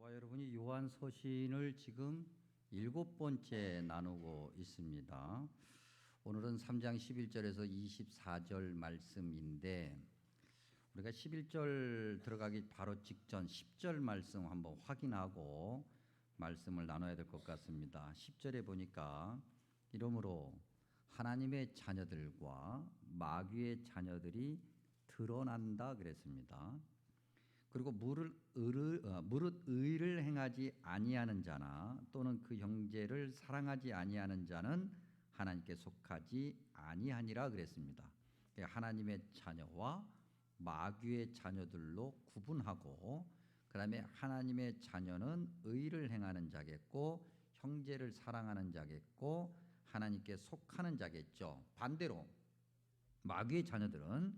저와 여러분이 요한서신을 지금 7번째 나누고 있습니다. 오늘은 3장 11절에서 24절 말씀인데 우리가 11절 들어가기 바로 직전 10절 말씀 한번 확인하고 말씀을 나눠야 될 것 같습니다. 10절에 보니까 이러므로 하나님의 자녀들과 마귀의 자녀들이 드러난다 그랬습니다. 그리고 무릇 의를 행하지 아니하는 자나 또는 그 형제를 사랑하지 아니하는 자는 하나님께 속하지 아니하니라 그랬습니다. 하나님의 자녀와 마귀의 자녀들로 구분하고, 그 다음에 하나님의 자녀는 의를 행하는 자겠고 형제를 사랑하는 자겠고 하나님께 속하는 자겠죠. 반대로 마귀의 자녀들은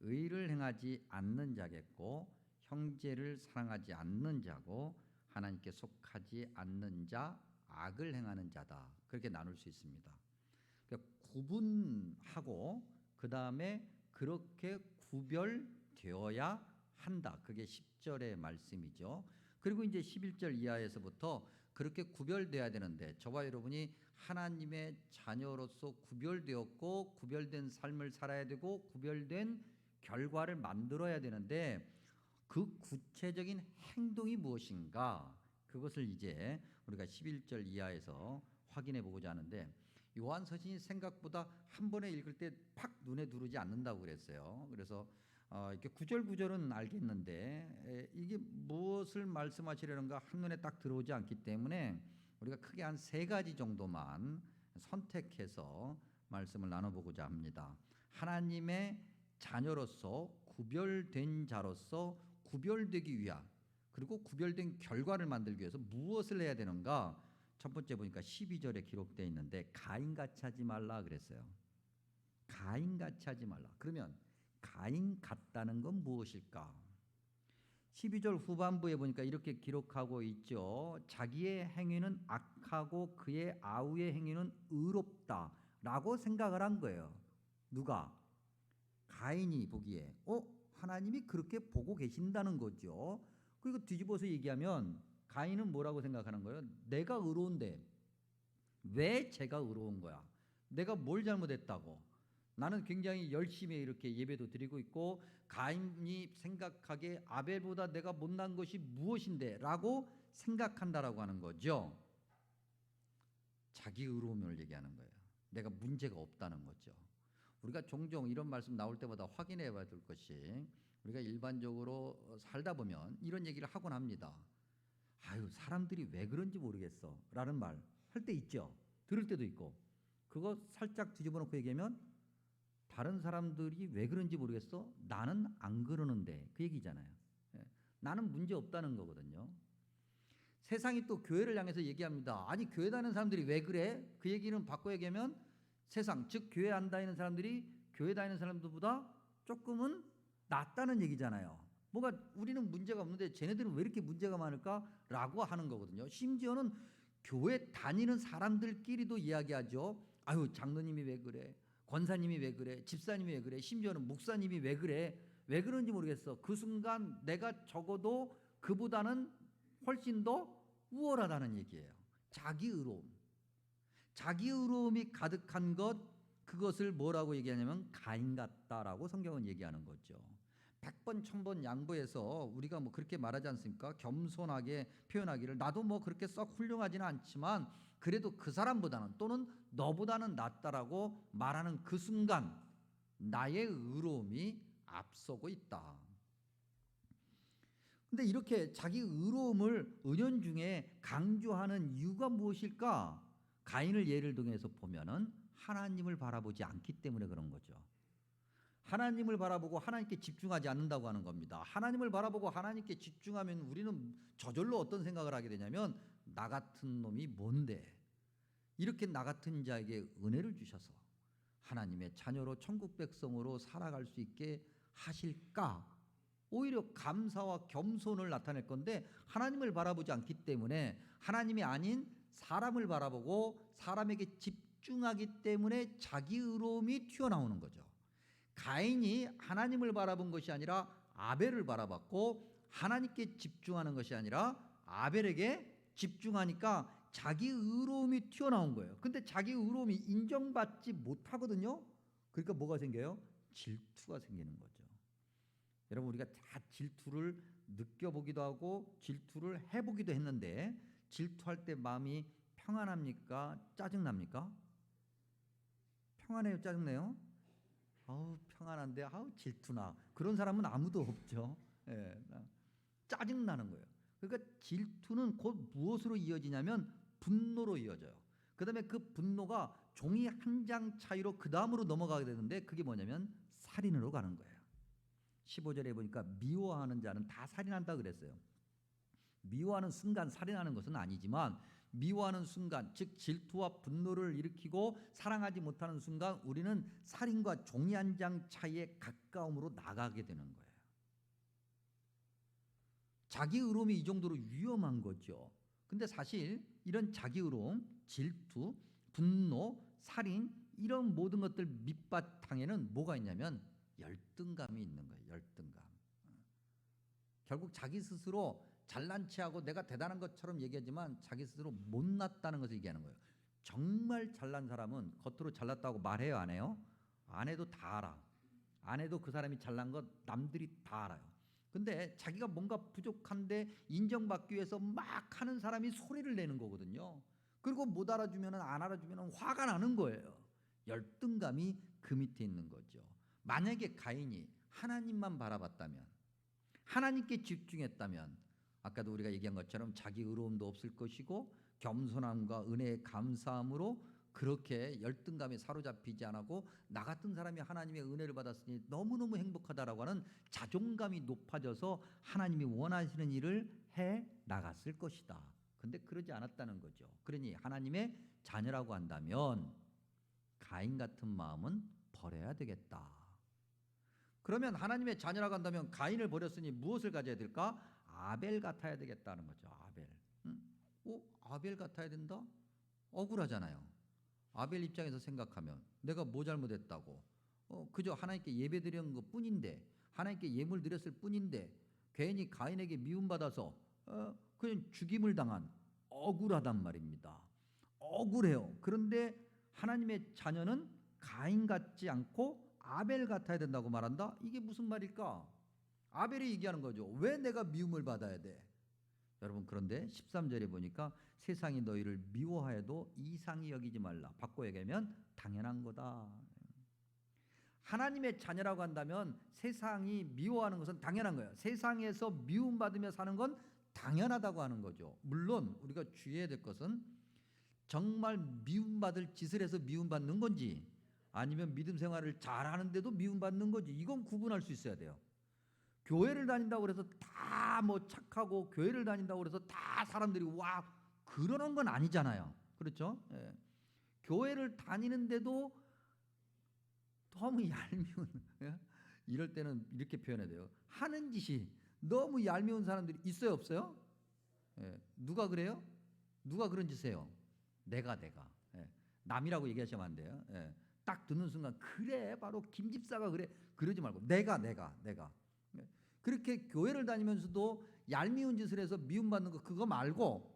의를 행하지 않는 자겠고 형제를 사랑하지 않는 자고 하나님께 속하지 않는 자, 악을 행하는 자다. 그렇게 나눌 수 있습니다. 그러니까 구분하고 그 다음에 그렇게 구별되어야 한다. 그게 10절의 말씀이죠. 그리고 이제 11절 이하에서부터 그렇게 구별되어야 되는데, 저와 여러분이 하나님의 자녀로서 구별되었고 구별된 삶을 살아야 되고 구별된 결과를 만들어야 되는데, 그 구체적인 행동이 무엇인가, 그것을 이제 우리가 11절 이하에서 확인해 보고자 하는데, 요한서신이 생각보다 한 번에 읽을 때 팍 눈에 들어오지 않는다고 그랬어요. 그래서 이렇게 구절 구절은 알겠는데 이게 무엇을 말씀하시려는가 한눈에 딱 들어오지 않기 때문에 우리가 크게 한 3가지 정도만 선택해서 말씀을 나눠보고자 합니다. 하나님의 자녀로서 구별된 자로서 구별되기 위한, 그리고 구별된 결과를 만들기 위해서 무엇을 해야 되는가. 첫 번째 보니까 12절에 기록되어 있는데 가인같이 하지 말라 그랬어요. 가인같이 하지 말라. 그러면 가인 같다는 건 무엇일까? 12절 후반부에 보니까 이렇게 기록하고 있죠. 자기의 행위는 악하고 그의 아우의 행위는 의롭다라고 생각을 한 거예요. 누가? 가인이 보기에 하나님이 그렇게 보고 계신다는 거죠. 그리고 뒤집어서 얘기하면 가인은 뭐라고 생각하는 거예요? 내가 의로운데 왜 제가 의로운 거야? 내가 뭘 잘못했다고? 나는 굉장히 열심히 이렇게 예배도 드리고 있고, 가인이 생각하기에 아벨보다 내가 못난 것이 무엇인데? 라고 생각한다라고 하는 거죠. 자기 의로움을 얘기하는 거예요. 내가 문제가 없다는 거죠. 우리가 종종 이런 말씀 나올 때마다 확인해 봐야 될 것이, 우리가 일반적으로 살다 보면 이런 얘기를 하곤 합니다. 아유, 사람들이 왜 그런지 모르겠어 라는 말 할 때 있죠. 들을 때도 있고. 그거 살짝 뒤집어 놓고 얘기하면 다른 사람들이 왜 그런지 모르겠어? 나는 안 그러는데, 그 얘기잖아요. 나는 문제 없다는 거거든요. 세상이 또 교회를 향해서 얘기합니다. 아니, 교회 다니는 사람들이 왜 그래? 그 얘기는 바꿔 얘기하면 세상, 즉 교회 안 다니는 사람들이 교회 다니는 사람들보다 조금은 낫다는 얘기잖아요. 뭐가 우리는 문제가 없는데 쟤네들은 왜 이렇게 문제가 많을까라고 하는 거거든요. 심지어는 교회 다니는 사람들끼리도 이야기하죠. 아유, 장로님이 왜 그래? 권사님이 왜 그래? 집사님이 왜 그래? 심지어는 목사님이 왜 그래? 왜 그런지 모르겠어. 그 순간 내가 적어도 그보다는 훨씬 더 우월하다는 얘기예요. 자기 의로움. 자기 의로움이 가득한 것, 그것을 뭐라고 얘기하냐면 가인 같다라고 성경은 얘기하는 거죠. 100번 1000번 양보해서 우리가 뭐 그렇게 말하지 않습니까? 겸손하게 표현하기를, 나도 뭐 그렇게 썩 훌륭하지는 않지만 그래도 그 사람보다는 또는 너보다는 낫다라고 말하는 그 순간 나의 의로움이 앞서고 있다. 근데 이렇게 자기 의로움을 은연중에 강조하는 이유가 무엇일까? 가인을 예를 등해서 보면은 하나님을 바라보지 않기 때문에 그런 거죠. 하나님을 바라보고 하나님께 집중하지 않는다고 하는 겁니다. 하나님을 바라보고 하나님께 집중하면 우리는 저절로 어떤 생각을 하게 되냐면, 나 같은 놈이 뭔데 이렇게 나 같은 자에게 은혜를 주셔서 하나님의 자녀로 천국 백성으로 살아갈 수 있게 하실까? 오히려 감사와 겸손을 나타낼 건데, 하나님을 바라보지 않기 때문에, 하나님이 아닌 사람을 바라보고 사람에게 집중하기 때문에 자기 의로움이 튀어나오는 거죠. 가인이 하나님을 바라본 것이 아니라 아벨을 바라봤고, 하나님께 집중하는 것이 아니라 아벨에게 집중하니까 자기 의로움이 튀어나온 거예요. 근데 자기 의로움이 인정받지 못하거든요. 그러니까 뭐가 생겨요? 질투가 생기는 거죠. 여러분, 우리가 다 질투를 느껴보기도 하고 질투를 해보기도 했는데, 질투할 때 마음이 평안합니까? 짜증납니까? 평안해요? 짜증내요? 아우, 평안한데 아우 질투나. 그런 사람은 아무도 없죠. 예, 짜증나는 거예요. 그러니까 질투는 곧 무엇으로 이어지냐면 분노로 이어져요. 그 다음에 그 분노가 종이 한 장 차이로 그 다음으로 넘어가게 되는데, 그게 뭐냐면 살인으로 가는 거예요. 15절에 보니까 미워하는 자는 다 살인한다 그랬어요. 미워하는 순간 살인하는 것은 아니지만, 미워하는 순간, 즉 질투와 분노를 일으키고 사랑하지 못하는 순간 우리는 살인과 종이 한 장 차이의 가까움으로 나가게 되는 거예요. 자기 의로움이 이 정도로 위험한 거죠. 근데 사실 이런 자기 의로움, 질투, 분노, 살인, 이런 모든 것들 밑바탕에는 뭐가 있냐면 열등감이 있는 거예요. 열등감. 결국 자기 스스로 잘난 체하고 내가 대단한 것처럼 얘기하지만 자기 스스로 못났다는 것을 얘기하는 거예요. 정말 잘난 사람은 겉으로 잘났다고 말해요, 안 해요? 안 해도 다 알아. 안 해도 그 사람이 잘난 것 남들이 다 알아요. 근데 자기가 뭔가 부족한데 인정받기 위해서 막 하는 사람이 소리를 내는 거거든요. 그리고 못 알아주면, 안 알아주면 화가 나는 거예요. 열등감이 그 밑에 있는 거죠. 만약에 가인이 하나님만 바라봤다면, 하나님께 집중했다면, 아까도 우리가 얘기한 것처럼 자기 의로움도 없을 것이고 겸손함과 은혜의 감사함으로 그렇게 열등감에 사로잡히지 않고 나 같은 사람이 하나님의 은혜를 받았으니 너무너무 행복하다라고 하는 자존감이 높아져서 하나님이 원하시는 일을 해 나갔을 것이다. 근데 그러지 않았다는 거죠. 그러니 하나님의 자녀라고 한다면 가인 같은 마음은 버려야 되겠다. 그러면 하나님의 자녀라고 한다면 가인을 버렸으니 무엇을 가져야 될까? 아벨 같아야 되겠다는 거죠. 아벨. 아벨 같아야 된다? 억울하잖아요. 아벨 입장에서 생각하면 내가 뭐 잘못했다고, 그저 하나님께 예배 드린 것 뿐인데, 하나님께 예물 드렸을 뿐인데 괜히 가인에게 미움받아서 그냥 죽임을 당한, 억울하단 말입니다. 억울해요. 그런데 하나님의 자녀는 가인 같지 않고 아벨 같아야 된다고 말한다? 이게 무슨 말일까? 아벨이 얘기하는 거죠. 왜 내가 미움을 받아야 돼? 여러분, 그런데 13절에 보니까 세상이 너희를 미워하여도 이상히 여기지 말라. 바꿔 얘기하면 당연한 거다. 하나님의 자녀라고 한다면 세상이 미워하는 것은 당연한 거예요. 세상에서 미움받으며 사는 건 당연하다고 하는 거죠. 물론 우리가 주의해야 될 것은 정말 미움받을 짓을 해서 미움받는 건지, 아니면 믿음 생활을 잘하는데도 미움받는 건지, 이건 구분할 수 있어야 돼요. 교회를 다닌다고 해서 다 뭐 착하고, 교회를 다닌다고 해서 다 사람들이 와 그러는 건 아니잖아요. 그렇죠? 예. 교회를 다니는데도 너무 얄미운 예? 이럴 때는 이렇게 표현해야 돼요. 하는 짓이 너무 얄미운 사람들이 있어요, 없어요? 예. 누가 그래요? 누가 그런 짓 해요? 내가 예. 남이라고 얘기하시면 안 돼요. 예. 딱 듣는 순간 그래 바로 김 집사가 그래, 그러지 말고 내가 예. 그렇게 교회를 다니면서도 얄미운 짓을 해서 미움받는 거, 그거 말고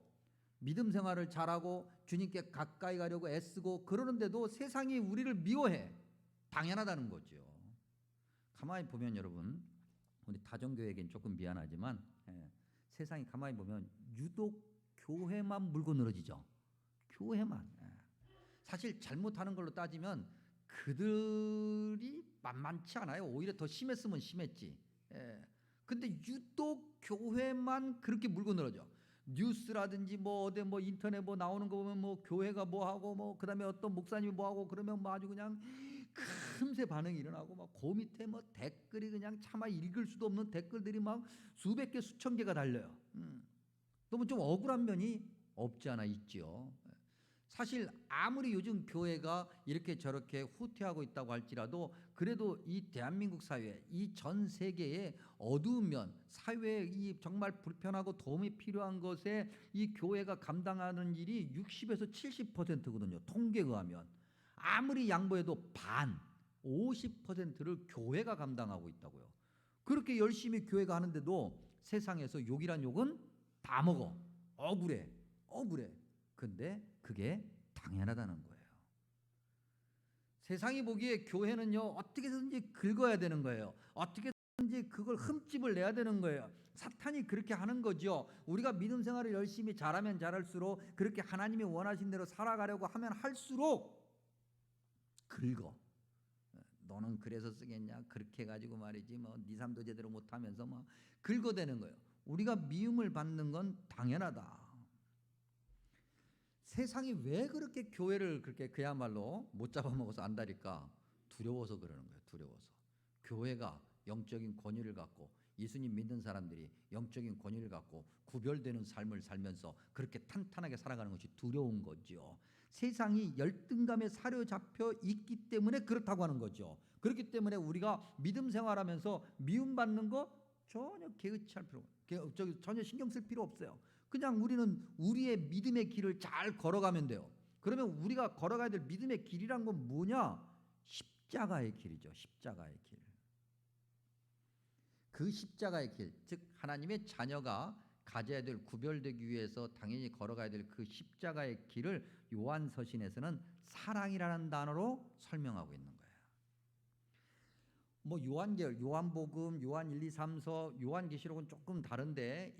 믿음 생활을 잘하고 주님께 가까이 가려고 애쓰고 그러는데도 세상이 우리를 미워해. 당연하다는 거죠. 가만히 보면 여러분, 우리 다정교회에겐 조금 미안하지만 세상이 가만히 보면 유독 교회만 물고 늘어지죠. 교회만. 사실 잘못하는 걸로 따지면 그들이 만만치 않아요. 오히려 더 심했으면 심했지. 근데 유독 교회만 그렇게 물고 늘어져. 뉴스라든지 뭐 어디 뭐 인터넷 뭐 나오는 거 보면 뭐 교회가 뭐 하고 뭐 그다음에 어떤 목사님이 뭐 하고 그러면 뭐 아주 그냥 금세 반응이 일어나고, 막 그 밑에 뭐 댓글이 그냥 차마 읽을 수도 없는 댓글들이 막 수백 개 수천 개가 달려요. 너무 좀 억울한 면이 없지 않아 있지요. 사실 아무리 요즘 교회가 이렇게 저렇게 후퇴하고 있다고 할지라도 그래도 이 대한민국 사회, 이 전 세계의 어두운 면, 사회에 이 정말 불편하고 도움이 필요한 것에 이 교회가 감당하는 일이 60에서 70%거든요. 통계에 의하면. 아무리 양보해도 반, 50%를 교회가 감당하고 있다고요. 그렇게 열심히 교회가 하는데도 세상에서 욕이란 욕은 다 먹어. 억울해. 억울해. 근데 그게 당연하다는 거예요. 세상이 보기에 교회는요, 어떻게든지 긁어야 되는 거예요. 어떻게든지 그걸 흠집을 내야 되는 거예요. 사탄이 그렇게 하는 거죠. 우리가 믿음 생활을 열심히 잘하면 잘할수록, 그렇게 하나님이 원하신 대로 살아가려고 하면 할수록 긁어. 너는 그래서 쓰겠냐? 그렇게 해가지고 말이지 뭐 네 삶도 제대로 못하면서 뭐 긁어대는 거예요. 우리가 미움을 받는 건 당연하다. 세상이 왜 그렇게 교회를 그렇게 그야말로 못 잡아먹어서 안달일까? 두려워서 그러는 거예요. 두려워서. 교회가 영적인 권위를 갖고 예수님 믿는 사람들이 영적인 권위를 갖고 구별되는 삶을 살면서 그렇게 탄탄하게 살아가는 것이 두려운 거죠. 세상이 열등감에 사로잡혀 있기 때문에 그렇다고 하는 거죠. 그렇기 때문에 우리가 믿음 생활하면서 미움받는 거 전혀 개의치할 필요 없어요. 전혀 신경 쓸 필요 없어요. 그냥 우리는 우리의 믿음의 길을 잘 걸어가면 돼요. 그러면 우리가 걸어가야 될 믿음의 길이란 건 뭐냐? 십자가의 길이죠. 십자가의 길. 그 십자가의 길, 즉 하나님의 자녀가 가져야 될, 구별되기 위해서 당연히 걸어가야 될 그 십자가의 길을 요한서신에서는 사랑이라는 단어로 설명하고 있는 거예요. 뭐 요한계열, 요한복음, 요한 1, 2, 3서, 요한계시록은 조금 다른데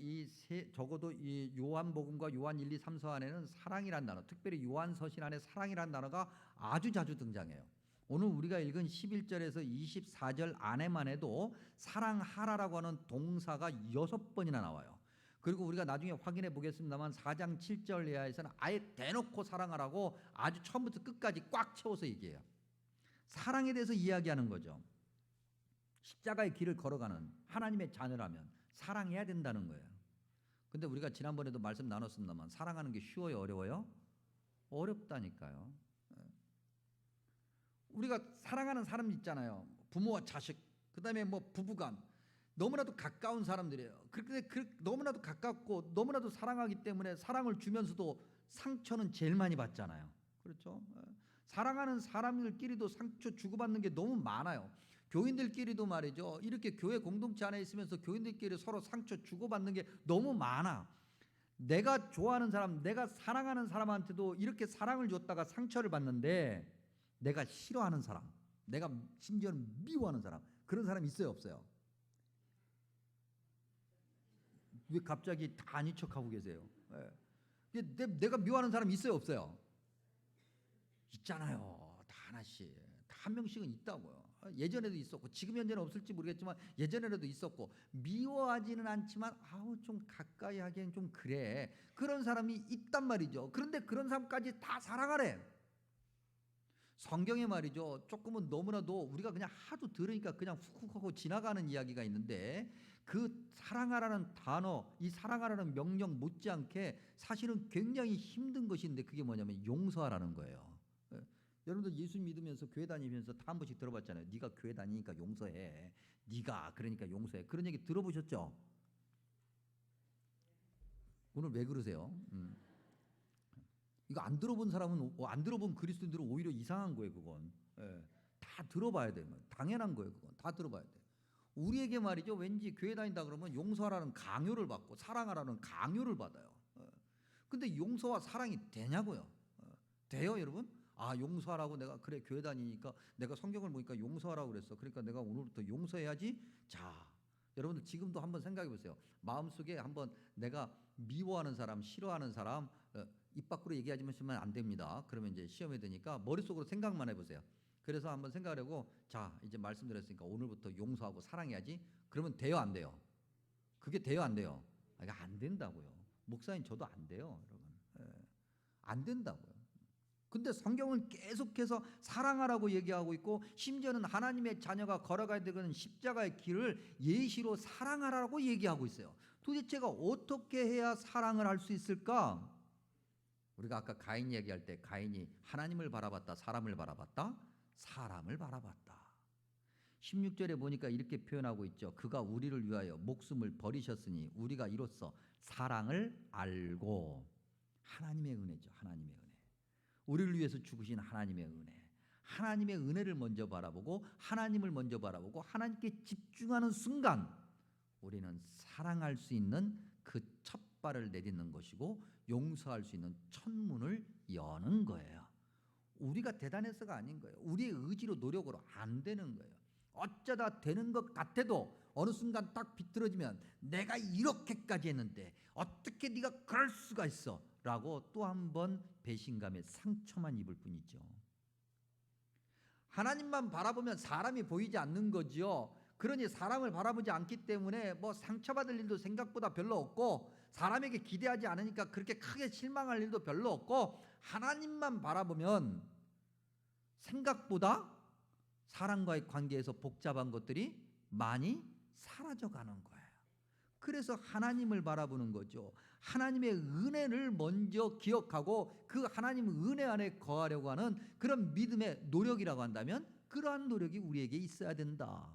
적어도 이 요한복음과 요한 1, 2, 3서 안에는 사랑이라는 단어, 특별히 요한서신 안에 사랑이라는 단어가 아주 자주 등장해요. 오늘 우리가 읽은 11절에서 24절 안에만 해도 사랑하라라고 하는 동사가 6번이나 나와요. 그리고 우리가 나중에 확인해 보겠습니다만 4장 7절 이하에서는 아예 대놓고 사랑하라고 아주 처음부터 끝까지 꽉 채워서 얘기해요. 사랑에 대해서 이야기하는 거죠. 십자가의 길을 걸어가는 하나님의 자녀라면 사랑해야 된다는 거예요. 근데 우리가 지난번에도 말씀 나눴습니다만 사랑하는 게 쉬워요, 어려워요? 어렵다니까요. 우리가 사랑하는 사람 있잖아요. 부모와 자식, 그다음에 뭐 부부간, 너무나도 가까운 사람들이에요. 그렇게 너무나도 가깝고 너무나도 사랑하기 때문에 사랑을 주면서도 상처는 제일 많이 받잖아요. 그렇죠? 사랑하는 사람들끼리도 상처 주고받는 게 너무 많아요. 교인들끼리도 말이죠. 이렇게 교회 공동체 안에 있으면서 교인들끼리 서로 상처 주고받는 게 너무 많아. 내가 좋아하는 사람, 내가 사랑하는 사람한테도 이렇게 사랑을 줬다가 상처를 받는데, 내가 싫어하는 사람, 내가 심지어는 미워하는 사람, 그런 사람 있어요, 없어요? 왜 갑자기 다 아닌 척하고 계세요? 내가 미워하는 사람 있어요, 없어요? 있잖아요. 다 하나씩, 다 한 명씩은 있다고요. 예전에도 있었고, 지금 현재는 없을지 모르겠지만 예전에라도 있었고, 미워하지는 않지만 아우 좀 가까이 하기엔 좀 그래, 그런 사람이 있단 말이죠. 그런데 그런 사람까지 다 사랑하래. 성경에 말이죠, 조금은 너무나도 우리가 그냥 하도 들으니까 그냥 훅훅 하고 지나가는 이야기가 있는데, 그 사랑하라는 단어, 이 사랑하라는 명령 못지않게 사실은 굉장히 힘든 것인데, 그게 뭐냐면 용서하라는 거예요. 여러분들 예수 믿으면서 교회 다니면서 다 한 번씩 들어봤잖아요. 네가 교회 다니니까 용서해. 네가 그러니까 용서해. 그런 얘기 들어보셨죠? 오늘 왜 그러세요? 이거 안 들어본 사람은, 안 들어본 그리스도인들은 오히려 이상한 거예요. 그건 다 들어봐야 돼요. 당연한 거예요. 그건 다 들어봐야 돼요. 우리에게 말이죠, 왠지 교회 다닌다 그러면 용서하라는 강요를 받고 사랑하라는 강요를 받아요. 근데 용서와 사랑이 되냐고요? 돼요, 여러분? 아, 용서하라고, 내가 그래 교회 다니니까 내가 성경을 보니까 용서하라고 그랬어. 그러니까 내가 오늘부터 용서해야지. 자, 여러분들 지금도 한번 생각해 보세요. 마음속에 한번 내가 미워하는 사람, 싫어하는 사람 입 밖으로 얘기하지만 안 됩니다. 그러면 이제 시험에 드니까 머릿속으로 생각만 해보세요. 그래서 한번 생각하려고, 자 이제 말씀드렸으니까 오늘부터 용서하고 사랑해야지. 그러면 돼요, 안 돼요? 그게 돼요, 안 돼요? 이거 안 된다고요. 목사님 저도 안 돼요, 여러분. 안 된다고요. 근데 성경은 계속해서 사랑하라고 얘기하고 있고, 심지어는 하나님의 자녀가 걸어가야 되는 십자가의 길을 예시로 사랑하라고 얘기하고 있어요. 도대체가 어떻게 해야 사랑을 할 수 있을까? 우리가 아까 가인 얘기할 때 가인이 하나님을 바라봤다, 사람을 바라봤다? 사람을 바라봤다. 16절에 보니까 이렇게 표현하고 있죠. 그가 우리를 위하여 목숨을 버리셨으니 우리가 이로써 사랑을 알고. 하나님의 은혜죠. 하나님의 은혜. 우리를 위해서 죽으신 하나님의 은혜. 하나님의 은혜를 먼저 바라보고 하나님을 먼저 바라보고 하나님께 집중하는 순간 우리는 사랑할 수 있는 그 첫 삭발을 내딛는 것이고 용서할 수 있는 천문을 여는 거예요. 우리가 대단해서가 아닌 거예요. 우리의 의지로 노력으로 안 되는 거예요. 어쩌다 되는 것 같아도 어느 순간 딱 비틀어지면 내가 이렇게까지 했는데 어떻게 네가 그럴 수가 있어 라고 또 한 번 배신감에 상처만 입을 뿐이죠. 하나님만 바라보면 사람이 보이지 않는 거지요. 그러니 사람을 바라보지 않기 때문에 뭐 상처받을 일도 생각보다 별로 없고 사람에게 기대하지 않으니까 그렇게 크게 실망할 일도 별로 없고 하나님만 바라보면 생각보다 사람과의 관계에서 복잡한 것들이 많이 사라져가는 거예요. 그래서 하나님을 바라보는 거죠. 하나님의 은혜를 먼저 기억하고 그 하나님 은혜 안에 거하려고 하는 그런 믿음의 노력이라고 한다면 그러한 노력이 우리에게 있어야 된다.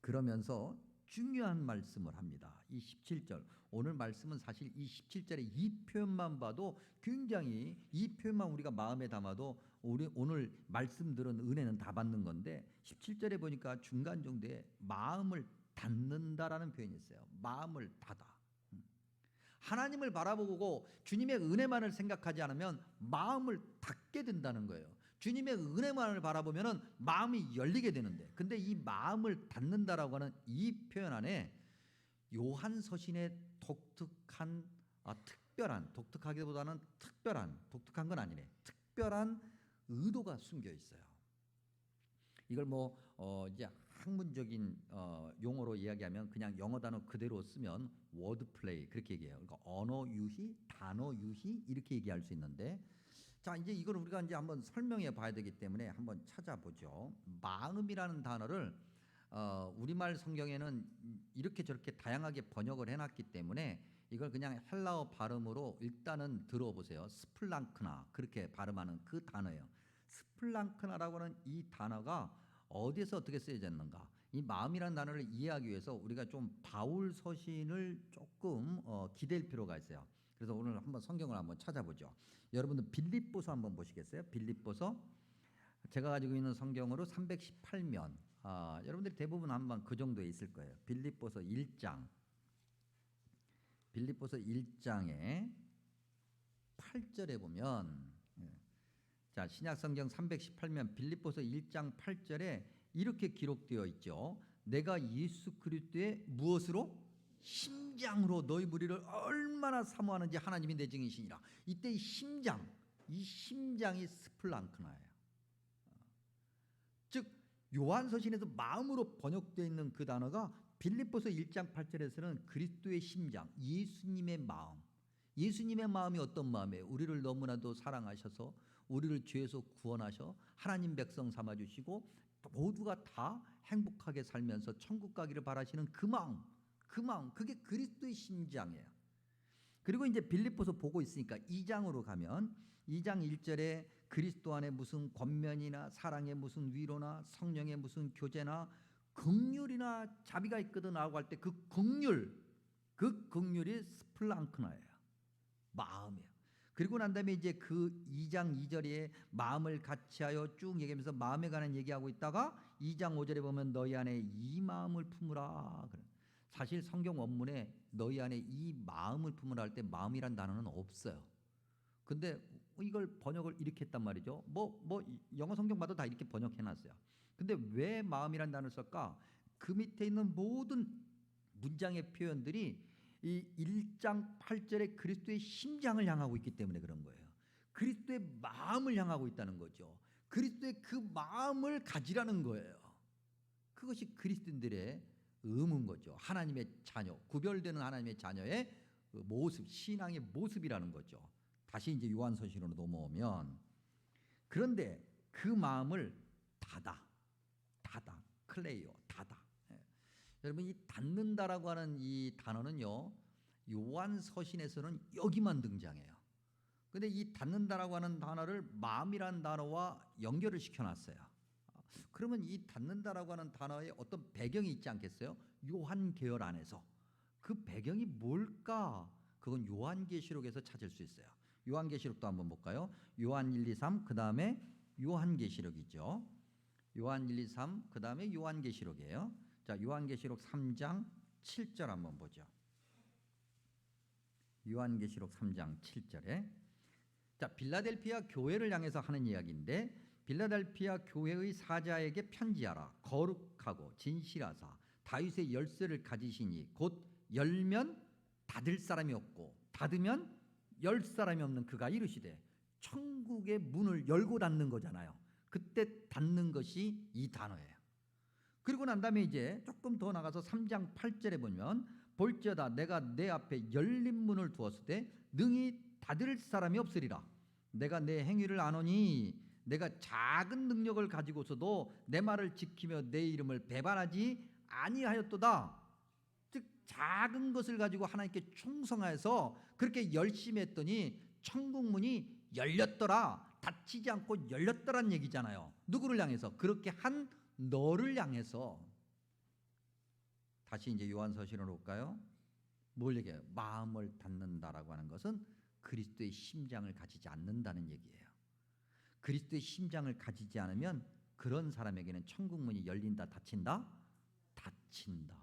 그러면서 중요한 말씀을 합니다. 이 17절. 오늘 말씀은 사실 이 17절의 이 표현만 봐도 굉장히 이 표현만 우리가 마음에 담아도 우리 오늘 말씀 들은 은혜는 다 받는 건데 17절에 보니까 중간 정도에 마음을 닫는다라는 표현이 있어요. 마음을 닫아. 하나님을 바라보고 주님의 은혜만을 생각하지 않으면 마음을 닫게 된다는 거예요. 주님의 은혜만을 바라보면 마음이 열리게 되는데 근데 이 마음을 닫는다라고 하는 이 표현 안에 요한서신의 독특한 특별한 독특하기보다는 독특한 건 아니네. 특별한 의도가 숨겨 있어요. 이걸 이제 학문적인 용어로 이야기하면 그냥 영어 단어 그대로 쓰면 워드 플레이 그렇게 얘기해요. 그러니까 언어 유희, 단어 유희 이렇게 얘기할 수 있는데 자 이제 이걸 우리가 이제 한번 설명해 봐야 되기 때문에 한번 찾아보죠. 마음이라는 단어를 우리말 성경에는 이렇게 저렇게 다양하게 번역을 해놨기 때문에 이걸 그냥 헬라어 발음으로 일단은 들어보세요. 스플랑크나 그렇게 발음하는 그 단어예요. 스플랑크나라고 하는 이 단어가 어디에서 어떻게 쓰여졌는가? 이 마음이라는 단어를 이해하기 위해서 우리가 좀 바울 서신을 조금 기댈 필요가 있어요. 그래서 오늘 한번 성경을 한번 찾아보죠. 여러분들 빌립보서 한번 보시겠어요? 빌립보서 제가 가지고 있는 성경으로 318면 여러분들이 대부분 한번 그 정도에 있을 거예요. 빌립보서 1장 빌립보서 1장에 8절에 보면 자 신약성경 318면 빌립보서 1장 8절에 이렇게 기록되어 있죠. 내가 예수 그리스도의 무엇으로? 심장으로 너희 무리를 얼마나 사모하는지 하나님이 내 증인이시니라. 이때 이 심장이 스플랑크나예요. 즉 요한서신에서 마음으로 번역되어 있는 그 단어가 빌립보서 1장 8절에서는 그리스도의 심장, 예수님의 마음. 예수님의 마음이 어떤 마음이에요? 우리를 너무나도 사랑하셔서 우리를 죄에서 구원하셔 하나님 백성 삼아주시고 모두가 다 행복하게 살면서 천국 가기를 바라시는 그 마음 그게 그리스도의 심장이에요. 그리고 이제 빌립보서 보고 있으니까 2장으로 가면 2장 1절에 그리스도 안에 무슨 권면이나 사랑의 무슨 위로나 성령의 무슨 교제나 긍휼이나 자비가 있거든 라고 할 때 그 긍휼이 스플랑크나예요. 마음이에요. 그리고 난 다음에 이제 그 2장 2절에 마음을 같이하여 쭉 얘기하면서 마음에 관한 얘기하고 있다가 2장 5절에 보면 너희 안에 이 마음을 품으라. 사실 성경 원문에 너희 안에 이 마음을 품으라 할 때 마음이란 단어는 없어요. 근데 이걸 번역을 이렇게 했단 말이죠. 영어 성경 봐도 다 이렇게 번역해놨어요. 근데 왜 마음이란 단어를 쓸까? 그 밑에 있는 모든 문장의 표현들이 이 1장 8절에 그리스도의 심장을 향하고 있기 때문에 그런 거예요. 그리스도의 마음을 향하고 있다는 거죠. 그리스도의 그 마음을 가지라는 거예요. 그것이 그리스도인들의 의무인 거죠. 하나님의 자녀, 구별되는 하나님의 자녀의 모습, 신앙의 모습이라는 거죠. 다시 이제 요한서신으로 넘어오면 그런데 그 마음을 닫아, 클레이오, 닫아. 여러분 이 닫는다라고 하는 이 단어는요 요한서신에서는 여기만 등장해요. 근데 이 닫는다라고 하는 단어를 마음이란 단어와 연결을 시켜놨어요. 그러면 이 닫는다라고 하는 단어에 어떤 배경이 있지 않겠어요? 요한계열 안에서 그 배경이 뭘까? 그건 요한계시록에서 찾을 수 있어요. 요한계시록도 한번 볼까요? 요한 1, 2, 3 그 다음에 요한계시록이죠. 요한 1, 2, 3 그 다음에 요한계시록이에요. 자, 요한계시록 3장 7절 한번 보죠. 요한계시록 3장 7절에 자, 빌라델피아 교회를 향해서 하는 이야기인데 빌라델피아 교회의 사자에게 편지하라. 거룩하고 진실하사 다윗의 열쇠를 가지시니 곧 열면 닫을 사람이 없고 닫으면 열 사람이 없는 그가 이르시되 천국의 문을 열고 닫는 거잖아요. 그때 닫는 것이 이 단어예요. 그리고 난 다음에 이제 조금 더 나가서 3장 8절에 보면 볼지어다 내가 내 앞에 열린 문을 두었을 때 능히 닫을 사람이 없으리라. 내가 내 행위를 아노니 내가 작은 능력을 가지고서도 내 말을 지키며 내 이름을 배반하지 아니하였도다. 즉 작은 것을 가지고 하나님께 충성하여서 그렇게 열심히 했더니 천국 문이 열렸더라. 닫히지 않고 열렸더란 얘기잖아요. 누구를 향해서? 그렇게 한 너를 향해서. 다시 이제 요한서신으로 올까요? 뭘 얘기해요? 마음을 닫는다라고 하는 것은 그리스도의 심장을 가지지 않는다는 얘기예요. 그리스도의 심장을 가지지 않으면 그런 사람에게는 천국 문이 열린다, 닫힌다? 닫힌다.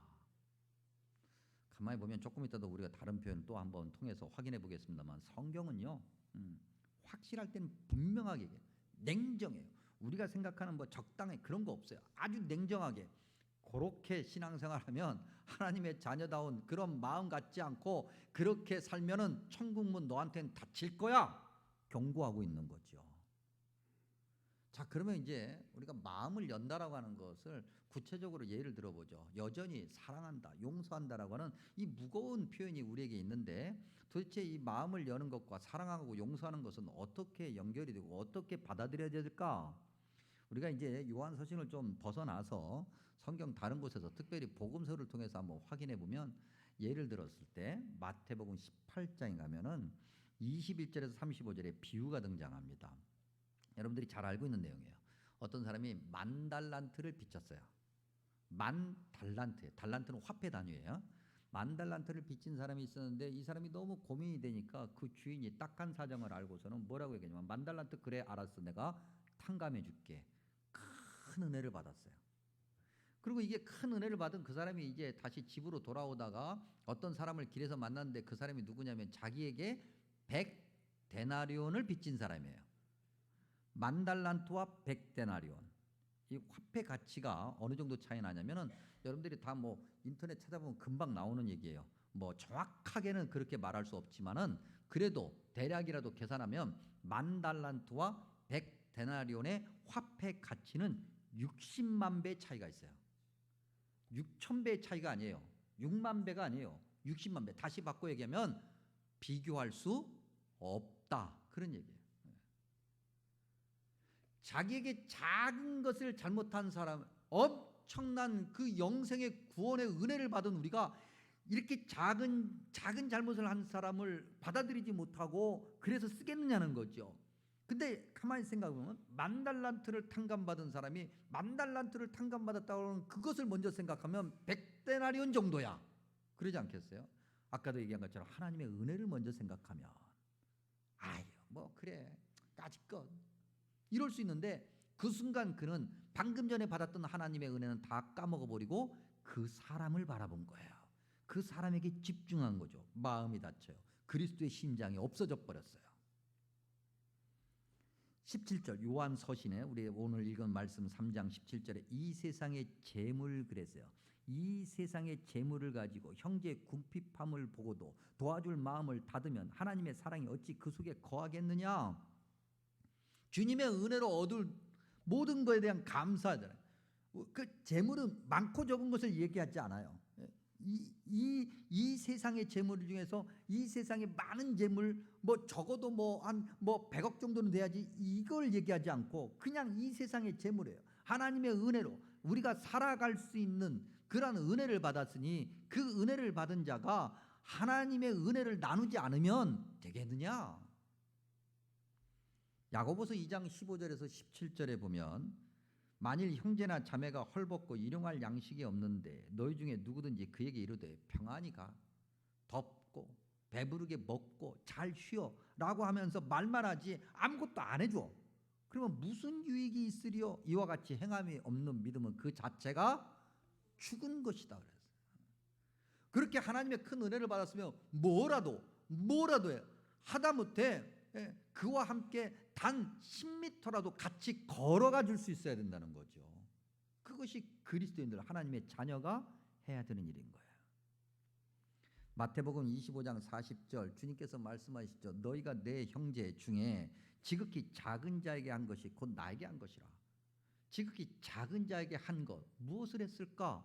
가만히 보면 조금 이따도 우리가 다른 표현 또 한번 통해서 확인해 보겠습니다만 성경은요 확실할 때는 분명하게 얘기해요. 냉정해요. 우리가 생각하는 뭐 적당해 그런 거 없어요. 아주 냉정하게 그렇게 신앙생활하면 하나님의 자녀다운 그런 마음 갖지 않고 그렇게 살면은 천국문 너한테는 닫힐 거야 경고하고 있는 거죠. 자, 그러면 이제 우리가 마음을 연다라고 하는 것을 구체적으로 예를 들어보죠. 여전히 사랑한다, 용서한다라고 하는 이 무거운 표현이 우리에게 있는데 도대체 이 마음을 여는 것과 사랑하고 용서하는 것은 어떻게 연결이 되고 어떻게 받아들여야 될까? 우리가 이제 요한서신을 좀 벗어나서 성경 다른 곳에서 특별히 복음서를 통해서 한번 확인해 보면 예를 들었을 때 마태복음 18장에 가면은 21절에서 35절에 비유가 등장합니다. 여러분들이 잘 알고 있는 내용이에요. 어떤 사람이 10,000달란트를 빚졌어요. 10,000달란트, 달란트는 화폐 단위예요. 10,000달란트를 빚진 사람이 있었는데 이 사람이 너무 고민이 되니까 그 주인이 딱한 사정을 알고서는 뭐라고 얘기하냐면 10,000달란트 그래 알았어 내가 탕감해 줄게. 큰 은혜를 받았어요. 그리고 이게 큰 은혜를 받은 그 사람이 이제 다시 집으로 돌아오다가 어떤 사람을 길에서 만났는데 그 사람이 누구냐면 자기에게 100데나리온을 빚진 사람이에요. 10,000달란트와 100데나리온. 이 화폐 가치가 어느 정도 차이 나냐면은 여러분들이 다 뭐 인터넷 찾아보면 금방 나오는 얘기예요. 뭐 정확하게는 그렇게 말할 수 없지만은 그래도 대략이라도 계산하면 10,000달란트와 100데나리온의 화폐 가치는 60만 배 차이가 있어요. 6,000배의 차이가 아니에요. 6만 배가 아니에요. 60만 배. 다시 바꿔 얘기하면 비교할 수 없다. 그런 얘기예요. 자기에게 작은 것을 잘못한 사람, 엄청난 그 영생의 구원의 은혜를 받은 우리가 이렇게 작은 잘못을 한 사람을 받아들이지 못하고 그래서 쓰겠느냐는 거죠. 근데 가만히 생각해보면 10,000달란트를 탕감받은 사람이 10,000달란트를 탕감받았다고 하면 그것을 먼저 생각하면 100데나리온 정도야. 그러지 않겠어요? 아까도 얘기한 것처럼 하나님의 은혜를 먼저 생각하면 아유 뭐 그래 까짓것 이럴 수 있는데 그 순간 그는 방금 전에 받았던 하나님의 은혜는 다 까먹어버리고 그 사람을 바라본 거예요. 그 사람에게 집중한 거죠. 마음이 닫혀요. 그리스도의 심장이 없어져 버렸어요. 17절 요한서신에 우리 오늘 읽은 말씀 3장 17절에 이 세상의 재물 그랬어요. 이 세상의 재물을 가지고 형제의 궁핍함을 보고도 도와줄 마음을 닫으면 하나님의 사랑이 어찌 그 속에 거하겠느냐. 주님의 은혜로 얻을 모든 것에 대한 감사하잖아요. 그 재물은 많고 적은 것을 얘기하지 않아요. 이 세상의 재물 중에서 이 세상의 많은 재물 뭐 적어도 뭐 한 100억 정도는 돼야지 이걸 얘기하지 않고 그냥 이 세상의 재물이에요. 하나님의 은혜로 우리가 살아갈 수 있는 그런 은혜를 받았으니 그 은혜를 받은 자가 하나님의 은혜를 나누지 않으면 되겠느냐? 야고보서 2장 15절에서 17절에 보면 만일 형제나 자매가 헐벗고 일용할 양식이 없는데 너희 중에 누구든지 그에게 이르되 평안히 가 덥고 배부르게 먹고 잘 쉬어 라고 하면서 말만 하지 아무것도 안 해줘. 그러면 무슨 유익이 있으리요? 이와 같이 행함이 없는 믿음은 그 자체가 죽은 것이다 그랬어요. 그렇게 하나님의 큰 은혜를 받았으면 뭐라도 뭐라도 해요. 하다못해 그와 함께 단 10m라도 같이 걸어가 줄 수 있어야 된다는 거죠. 그것이 그리스도인들 하나님의 자녀가 해야 되는 일인 거예요. 마태복음 25장 40절 주님께서 말씀하시죠. 너희가 내 형제 중에 지극히 작은 자에게 한 것이 곧 나에게 한 것이라. 지극히 작은 자에게 한 것 무엇을 했을까?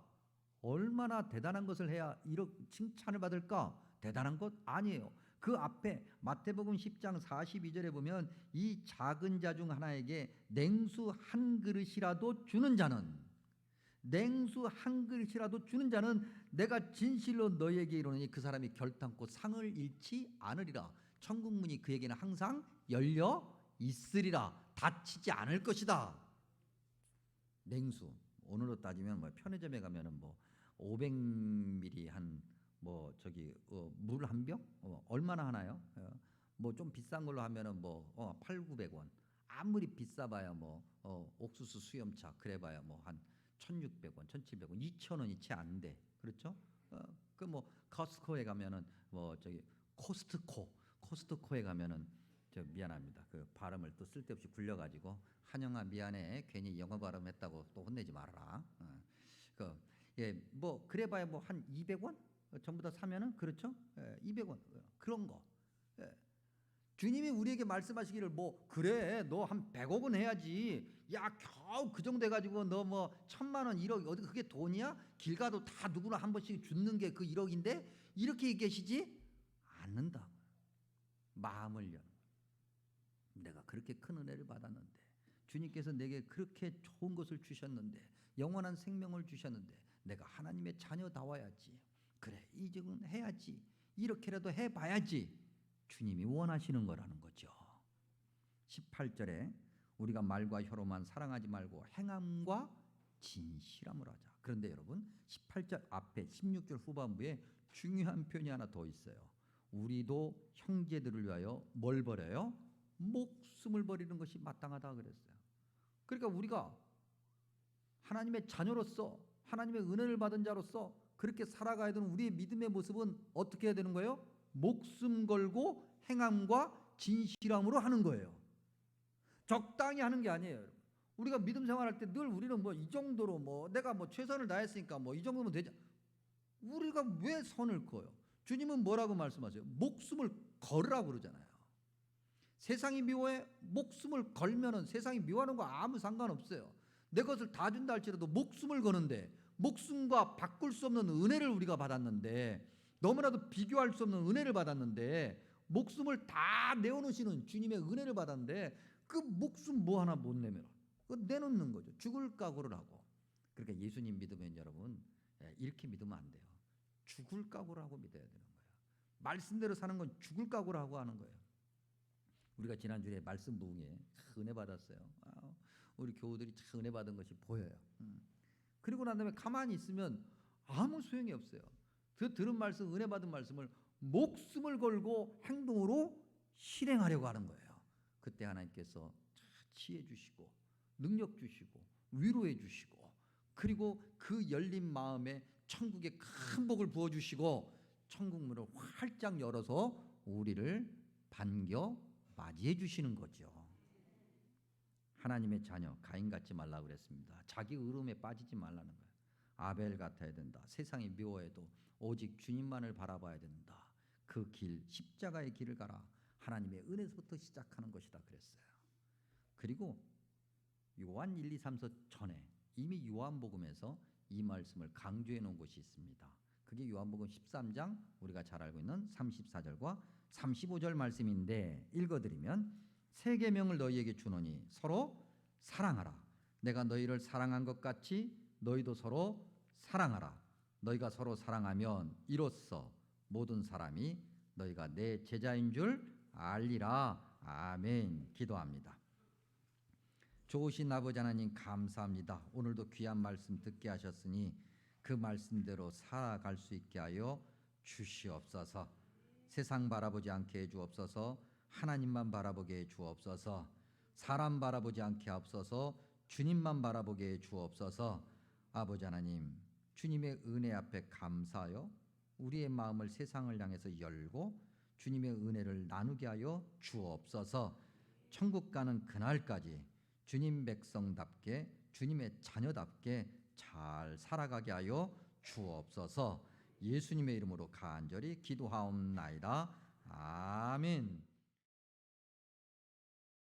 얼마나 대단한 것을 해야 이렇게 칭찬을 받을까? 대단한 것 아니에요. 그 앞에 마태복음 10장 42절에 보면 이 작은 자 중 하나에게 냉수 한 그릇이라도 주는 자는, 냉수 한 그릇이라도 주는 자는 내가 진실로 너희에게 이르노니 그 사람이 결탄코 상을 잃지 않으리라. 천국 문이 그에게는 항상 열려 있으리라. 닫히지 않을 것이다. 냉수 오늘로 따지면 뭐 편의점에 가면은 뭐 500ml 한 뭐 저기 물 한 병 얼마나 하나요? 뭐 좀 비싼 걸로 하면은 뭐 8,900원. 아무리 비싸봐야 뭐 옥수수 수염차 그래봐야 뭐 한 1,600원, 1,700원, 2,000원이 채 안 돼. 그렇죠? 그 뭐 커스코에 가면은 뭐 저기 코스트코에 가면은 저 미안합니다. 그 발음을 또 쓸데없이 굴려가지고 한영아 미안해. 괜히 영어 발음했다고 또 혼내지 말아라. 뭐 그래봐야 뭐 한 200원 전부 다 사면은 그렇죠? 200원 그런 거. 주님이 우리에게 말씀하시기를 뭐 그래 너 한 100억 원 해야지. 야 겨우 그 정도 해가지고 너 뭐 1,000만 원 1억 어디 그게 돈이야? 길 가도 다 누구나 한 번씩 죽는 게 그 1억인데 이렇게 얘기하시지 않는다. 마음을 연. 내가 그렇게 큰 은혜를 받았는데 주님께서 내게 그렇게 좋은 것을 주셨는데 영원한 생명을 주셨는데 내가 하나님의 자녀다워야지. 그래 이직은 해야지. 이렇게라도 해봐야지. 주님이 원하시는 거라는 거죠. 18절에 우리가 말과 혀로만 사랑하지 말고 행함과 진실함을 하자. 그런데 여러분 18절 앞에 16절 후반부에 중요한 표현이 하나 더 있어요. 우리도 형제들을 위하여 뭘 버려요? 목숨을 버리는 것이 마땅하다 그랬어요. 그러니까 우리가 하나님의 자녀로서 하나님의 은혜를 받은 자로서 그렇게 살아가야 되는 우리의 믿음의 모습은 어떻게 해야 되는 거예요? 목숨 걸고 행함과 진실함으로 하는 거예요. 적당히 하는 게 아니에요. 우리가 믿음 생활할 때 늘 우리는 뭐 이 정도로 뭐 내가 뭐 최선을 다했으니까 뭐 이 정도면 되지. 우리가 왜 선을 그어요? 주님은 뭐라고 말씀하세요? 목숨을 걸으라고 그러잖아요. 세상이 미워해 목숨을 걸면은 세상이 미워하는 거 아무 상관없어요. 내 것을 다 준다 할지라도 목숨을 거는데 목숨과 바꿀 수 없는 은혜를 우리가 받았는데 너무나도 비교할 수 없는 은혜를 받았는데 목숨을 다 내어놓으시는 주님의 은혜를 받았는데 그 목숨 뭐 하나 못 내면 내놓는 거죠. 죽을 각오를 하고. 그러니까 예수님 믿으면 여러분 이렇게 믿으면 안 돼요. 죽을 각오를 하고 믿어야 되는 거예요. 말씀대로 사는 건 죽을 각오를 하고 하는 거예요. 우리가 지난주에 말씀 부흥에 은혜 받았어요. 우리 교우들이 참 은혜 받은 것이 보여요. 그리고 난 다음에 가만히 있으면 아무 소용이 없어요. 그 들은 말씀, 은혜 받은 말씀을 목숨을 걸고 행동으로 실행하려고 하는 거예요. 그때 하나님께서 치해 주시고 능력 주시고 위로해 주시고 그리고 그 열린 마음에 천국의 큰 복을 부어 주시고 천국 문을 활짝 열어서 우리를 반겨 맞이해 주시는 거죠. 하나님의 자녀 가인 같지 말라고 그랬습니다. 자기 의름에 빠지지 말라는 거예요. 아벨 같아야 된다. 세상이 미워해도 오직 주님만을 바라봐야 된다. 그 길 십자가의 길을 가라. 하나님의 은혜서부터 시작하는 것이다 그랬어요. 그리고 요한 1, 2, 3서 전에 이미 요한복음에서 이 말씀을 강조해 놓은 것이 있습니다. 그게 요한복음 13장 우리가 잘 알고 있는 34절과 35절 말씀인데 읽어드리면 새 계명을 너희에게 주노니 서로 사랑하라. 내가 너희를 사랑한 것 같이 너희도 서로 사랑하라. 너희가 서로 사랑하면 이로써 모든 사람이 너희가 내 제자인 줄 알리라. 아멘. 기도합니다. 좋으신 아버지 하나님 감사합니다. 오늘도 귀한 말씀 듣게 하셨으니 그 말씀대로 살아갈 수 있게 하여 주시옵소서. 세상 바라보지 않게 해 주옵소서. 하나님만 바라보게 해 주옵소서. 사람 바라보지 않게 하옵소서. 주님만 바라보게 해 주옵소서. 아버지 하나님 주님의 은혜 앞에 감사하여 우리의 마음을 세상을 향해서 열고 주님의 은혜를 나누게 하여 주옵소서. 천국 가는 그날까지 주님 백성답게 주님의 자녀답게 잘 살아가게 하여 주옵소서. 예수님의 이름으로 간절히 기도하옵나이다. 아멘.